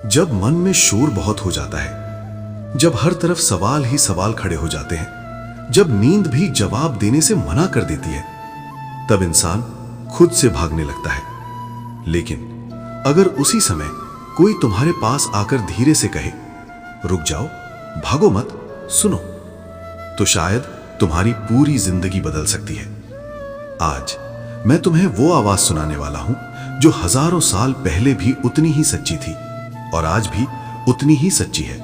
जब मन में शोर बहुत हो जाता है, जब हर तरफ सवाल ही सवाल खड़े हो जाते हैं, जब नींद भी जवाब देने से मना कर देती है, तब इंसान खुद से भागने लगता है। लेकिन अगर उसी समय कोई तुम्हारे पास आकर धीरे से कहे, रुक जाओ, भागो मत, सुनो, तो शायद तुम्हारी पूरी जिंदगी बदल सकती है। आज मैं तुम्हें वो आवाज सुनाने वाला हूं जो हजारों साल पहले भी उतनी ही सच्ची थी और आज भी उतनी ही सच्ची है।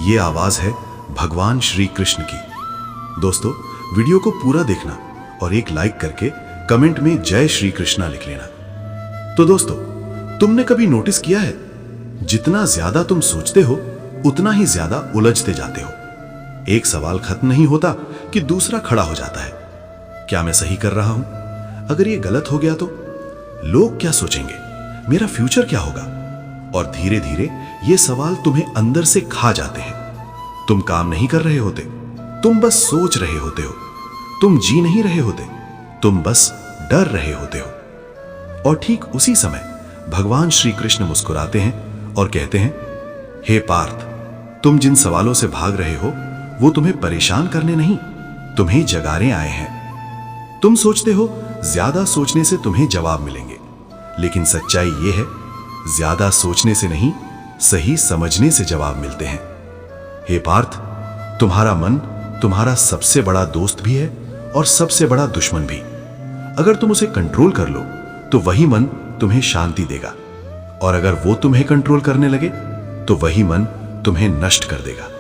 ये आवाज है भगवान श्री कृष्ण की। दोस्तों, वीडियो को पूरा देखना और एक लाइक करके कमेंट में जय श्री कृष्णा लिख लेना। तो दोस्तों, तुमने कभी नोटिस किया है, जितना ज्यादा तुम सोचते हो उतना ही ज्यादा उलझते जाते हो। एक सवाल खत्म नहीं होता कि दूसरा खड़ा हो जाता है। क्या मैं सही कर रहा हूं? अगर ये गलत हो गया तो? लोग क्या सोचेंगे? मेरा फ्यूचर क्या होगा? और धीरे धीरे ये सवाल तुम्हें अंदर से खा जाते हैं। तुम काम नहीं कर रहे होते, तुम बस सोच रहे होते हो। तुम जी नहीं रहे होते, तुम बस डर रहे होते हो। और ठीक उसी समय भगवान श्री कृष्ण मुस्कुराते हैं और कहते हैं, हे पार्थ, तुम जिन सवालों से भाग रहे हो वो तुम्हें परेशान करने नहीं, तुम्हें जगाने आए हैं। तुम सोचते हो ज्यादा सोचने से तुम्हें जवाब मिलेंगे, लेकिन सच्चाई यह है, ज्यादा सोचने से नहीं, सही समझने से जवाब मिलते हैं। हे पार्थ, तुम्हारा मन तुम्हारा सबसे बड़ा दोस्त भी है और सबसे बड़ा दुश्मन भी। अगर तुम उसे कंट्रोल कर लो तो वही मन तुम्हें शांति देगा, और अगर वो तुम्हें कंट्रोल करने लगे तो वही मन तुम्हें नष्ट कर देगा।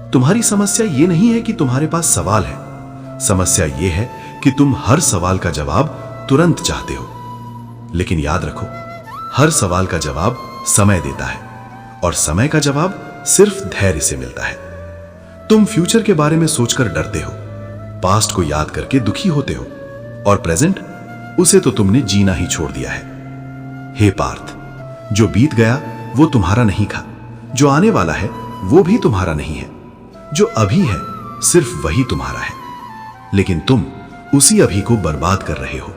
तुम्हारी समस्या ये नहीं है कि तुम्हारे पास सवाल है, समस्या ये है कि तुम हर सवाल का जवाब तुरंत चाहते हो। लेकिन याद रखो, हर सवाल का जवाब समय देता है और समय का जवाब सिर्फ धैर्य से मिलता है। तुम फ्यूचर के बारे में सोचकर डरते हो, पास्ट को याद करके दुखी होते हो, और प्रेजेंट, उसे तो तुमने जीना ही छोड़ दिया है। हे पार्थ, जो बीत गया वो तुम्हारा नहीं था, जो आने वाला है वो भी तुम्हारा नहीं है, जो अभी है सिर्फ वही तुम्हारा है। लेकिन तुम उसी अभी को बर्बाद कर रहे हो।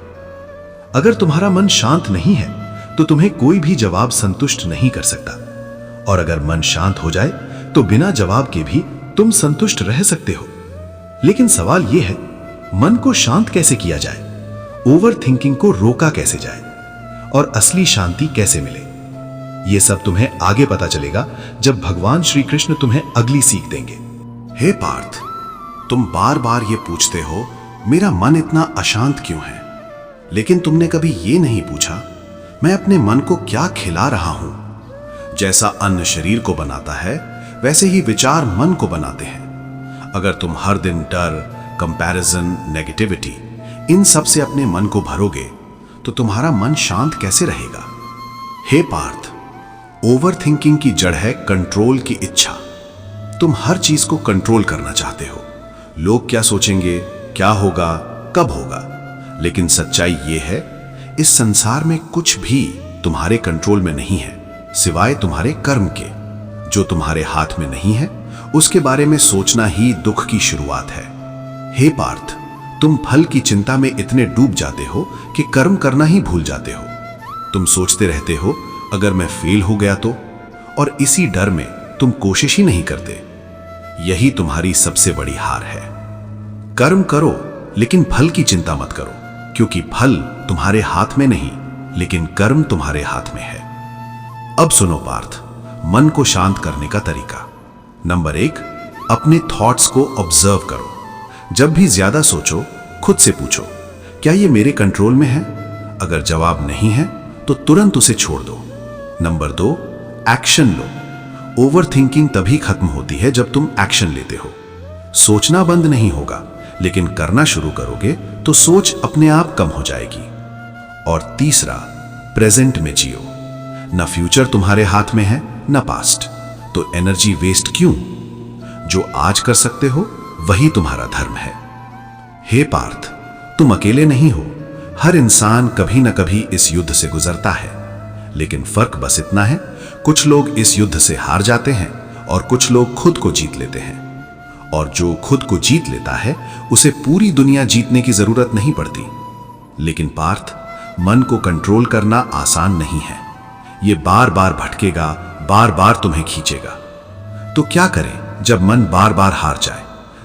अगर तुम्हारा मन शांत नहीं है तो तुम्हें कोई भी जवाब संतुष्ट नहीं कर सकता, और अगर मन शांत हो जाए तो बिना जवाब के भी तुम संतुष्ट रह सकते हो। लेकिन सवाल यह है, मन को शांत कैसे किया जाए, ओवर थिंकिंग को रोका कैसे जाए, और असली शांति कैसे मिले? यह सब तुम्हें आगे पता चलेगा जब भगवान श्री कृष्ण तुम्हें अगली सीख देंगे। हे पार्थ, तुम बार बार ये पूछते हो, मेरा मन इतना अशांत क्यों है? लेकिन तुमने कभी ये नहीं पूछा, मैं अपने मन को क्या खिला रहा हूं? जैसा अन्न शरीर को बनाता है, वैसे ही विचार मन को बनाते हैं। अगर तुम हर दिन डर, कंपैरिजन, नेगेटिविटी, इन सब से अपने मन को भरोगे तो तुम्हारा मन शांत कैसे रहेगा? हे पार्थ, ओवर थिंकिंग की जड़ है कंट्रोल की इच्छा। तुम हर चीज को कंट्रोल करना चाहते हो। लोग क्या सोचेंगे, क्या होगा, कब होगा? लेकिन सच्चाई यह है, इस संसार में कुछ भी तुम्हारे कंट्रोल में नहीं है सिवाय तुम्हारे कर्म के। जो तुम्हारे हाथ में नहीं है उसके बारे में सोचना ही दुख की शुरुआत है। हे पार्थ, तुम फल की चिंता में इतने डूब जाते हो कि कर्म करना ही भूल जाते हो। तुम सोचते रहते हो, अगर मैं फेल हो गया तो, और इसी डर में तुम कोशिश ही नहीं करते। यही तुम्हारी सबसे बड़ी हार है। कर्म करो लेकिन फल की चिंता मत करो, क्योंकि फल तुम्हारे हाथ में नहीं, लेकिन कर्म तुम्हारे हाथ में है। अब सुनो पार्थ, मन को शांत करने का तरीका। नंबर 1, अपने थॉट्स को ऑब्जर्व करो। जब भी ज्यादा सोचो, खुद से पूछो, क्या ये मेरे कंट्रोल में है? अगर जवाब नहीं है तो तुरंत उसे छोड़ दो। नंबर 2, एक्शन लो। ओवर थिंकिंग तभी खत्म होती है जब तुम एक्शन लेते हो। सोचना बंद नहीं होगा, लेकिन करना शुरू करोगे तो सोच अपने आप कम हो जाएगी। और तीसरा, प्रेजेंट में जियो। ना फ्यूचर तुम्हारे हाथ में है, ना पास्ट, तो एनर्जी वेस्ट क्यों? जो आज कर सकते हो वही तुम्हारा धर्म है। हे पार्थ, तुम अकेले नहीं हो। हर इंसान कभी ना कभी इस युद्ध से गुजरता है, लेकिन फर्क बस इतना है, कुछ लोग इस युद्ध से हार जाते हैं और कुछ लोग खुद को जीत लेते हैं। और जो खुद को जीत लेता है उसे पूरी दुनिया जीतने की जरूरत नहीं पड़ती। लेकिन पार्थ, मन को कंट्रोल करना आसान नहीं है। ये बार बार भटकेगा, बार बार तुम्हें खींचेगा। तो क्या करें जब मन बार बार हार जाए,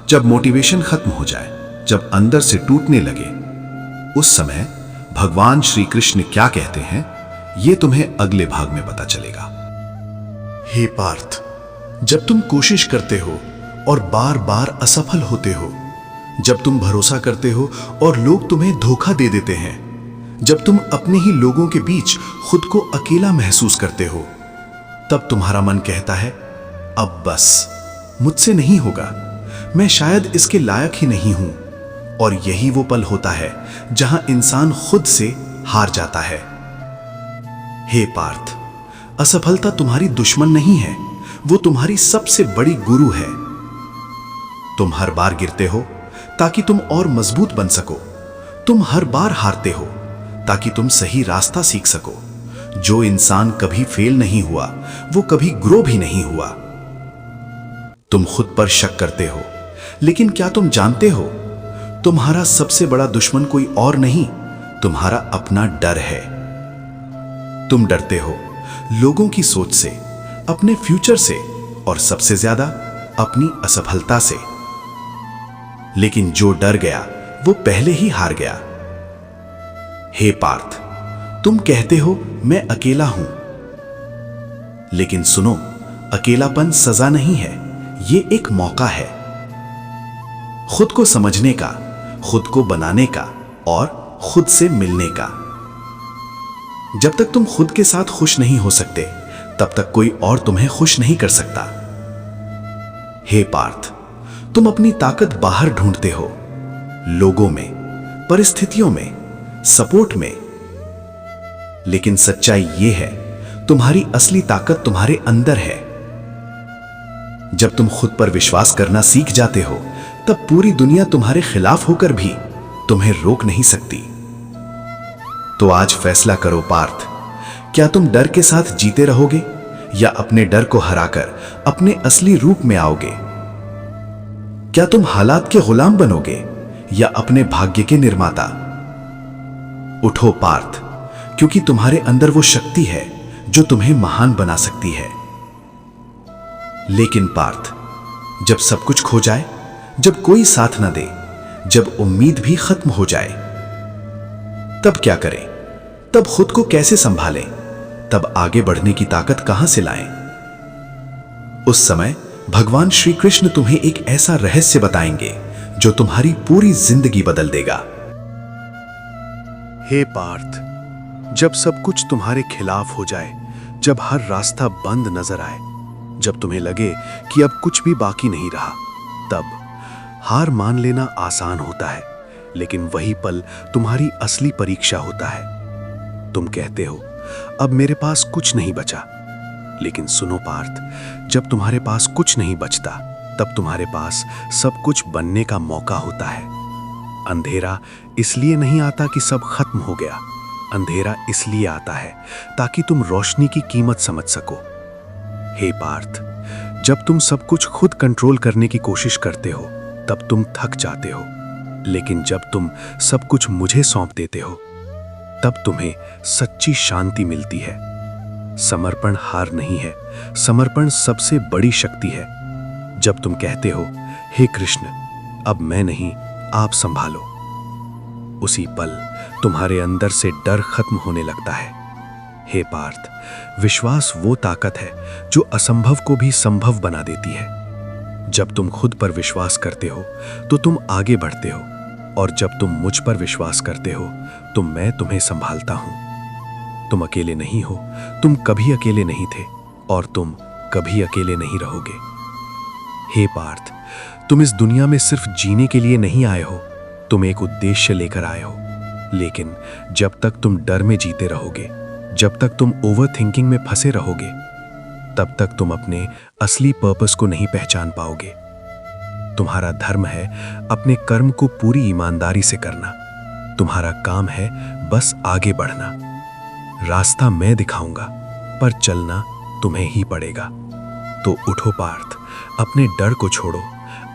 जब मोटिवेशन खत्म हो जाए, जब अंदर से टूटने लगे? उस समय भगवान श्री कृष्ण क्या कहते हैं, ये तुम्हें अगले भाग में पता चलेगा। हे पार्थ, जब तुम कोशिश करते हो और बार बार असफल होते हो, जब तुम भरोसा करते हो और लोग तुम्हें धोखा दे देते हैं, जब तुम अपने ही लोगों के बीच खुद को अकेला महसूस करते हो, तब तुम्हारा मन कहता है अब बस, मुझसे नहीं होगा, मैं शायद इसके लायक ही नहीं हूं। और यही वो पल होता है जहां इंसान खुद से हार जाता है। हे पार्थ, असफलता तुम्हारी दुश्मन नहीं है, वो तुम्हारी सबसे बड़ी गुरु है। तुम हर बार गिरते हो ताकि तुम और मजबूत बन सको। तुम हर बार हारते हो ताकि तुम सही रास्ता सीख सको। जो इंसान कभी फेल नहीं हुआ, वो कभी ग्रो भी नहीं हुआ। तुम खुद पर शक करते हो, लेकिन क्या तुम जानते हो, तुम्हारा सबसे बड़ा दुश्मन कोई और नहीं, तुम्हारा अपना डर है। तुम डरते हो लोगों की सोच से, अपने फ्यूचर से और सबसे ज्यादा अपनी असफलता से। लेकिन जो डर गया वो पहले ही हार गया। हे पार्थ, तुम कहते हो मैं अकेला हूं, लेकिन सुनो, अकेलापन सजा नहीं है, ये एक मौका है खुद को समझने का, खुद को बनाने का और खुद से मिलने का। जब तक तुम खुद के साथ खुश नहीं हो सकते, तब तक कोई और तुम्हें खुश नहीं कर सकता। हे पार्थ, तुम अपनी ताकत बाहर ढूंढते हो, लोगों में, परिस्थितियों में, सपोर्ट में। लेकिन सच्चाई यह है, तुम्हारी असली ताकत तुम्हारे अंदर है। जब तुम खुद पर विश्वास करना सीख जाते हो, तब पूरी दुनिया तुम्हारे खिलाफ होकर भी तुम्हें रोक नहीं सकती। तो आज फैसला करो पार्थ, क्या तुम डर के साथ जीते रहोगे या अपने डर को हराकर अपने असली रूप में आओगे? क्या तुम हालात के गुलाम बनोगे या अपने भाग्य के निर्माता? उठो पार्थ, क्योंकि तुम्हारे अंदर वो शक्ति है जो तुम्हें महान बना सकती है। लेकिन पार्थ, जब सब कुछ खो जाए, जब कोई साथ न दे, जब उम्मीद भी खत्म हो जाए, तब क्या करें? तब खुद को कैसे संभालें? तब आगे बढ़ने की ताकत कहां से लाएं? उस समय भगवान श्री कृष्ण तुम्हें एक ऐसा रहस्य बताएंगे जो तुम्हारी पूरी जिंदगी बदल देगा। हे पार्थ, जब सब कुछ तुम्हारे खिलाफ हो जाए, जब हर रास्ता बंद नजर आए, जब तुम्हें लगे कि अब कुछ भी बाकी नहीं रहा, तब हार मान लेना आसान होता है, लेकिन वही पल तुम्हारी असली परीक्षा होता है। तुम कहते हो अब मेरे पास कुछ नहीं बचा, लेकिन सुनो पार्थ, जब तुम्हारे पास कुछ नहीं बचता, तब तुम्हारे पास सब कुछ बनने का मौका होता है। अंधेरा इसलिए नहीं आता कि सब खत्म हो गया, अंधेरा इसलिए आता है ताकि तुम रोशनी की कीमत समझ सको। हे पार्थ, जब तुम सब कुछ खुद कंट्रोल करने की कोशिश करते हो, तब तुम थक जाते हो, लेकिन जब तुम सब कुछ मुझे सौंप देते हो, तब तुम्हें सच्ची शांति मिलती है। समर्पण हार नहीं है, समर्पण सबसे बड़ी शक्ति है। जब तुम कहते हो हे कृष्ण, अब मैं नहीं, आप संभालो, उसी पल तुम्हारे अंदर से डर खत्म होने लगता है। हे पार्थ, विश्वास वो ताकत है जो असंभव को भी संभव बना देती है। जब तुम खुद पर विश्वास करते हो तो तुम आगे बढ़ते हो, और जब तुम मुझ पर विश्वास करते हो तो मैं तुम्हें संभालता हूं। तुम अकेले नहीं हो, तुम कभी अकेले नहीं थे और तुम कभी अकेले नहीं रहोगे। हे पार्थ, तुम इस दुनिया में सिर्फ जीने के लिए नहीं आए हो, तुम एक उद्देश्य लेकर आए हो। लेकिन जब तक तुम डर में जीते रहोगे, जब तक तुम ओवर थिंकिंग में फंसे रहोगे, तब तक तुम अपने असली पर्पस को नहीं पहचान पाओगे। तुम्हारा धर्म है अपने कर्म को पूरी ईमानदारी से करना। तुम्हारा काम है बस आगे बढ़ना। रास्ता मैं दिखाऊंगा, पर चलना तुम्हें ही पड़ेगा। तो उठो पार्थ, अपने डर को छोड़ो,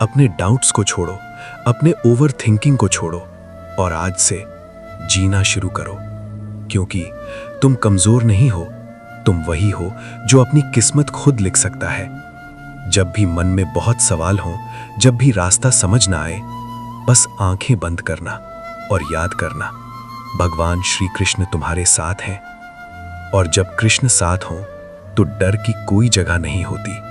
अपने डाउट्स को छोड़ो, अपने ओवर थिंकिंग को छोड़ो और आज से जीना शुरू करो। क्योंकि तुम कमजोर नहीं हो, तुम वही हो जो अपनी किस्मत खुद लिख सकता है। जब भी मन में बहुत सवाल हो, जब भी रास्ता समझ ना आए, बस आंखें बंद करना और याद करना, भगवान श्री कृष्ण तुम्हारे साथ हैं। और जब कृष्ण साथ हो तो डर की कोई जगह नहीं होती।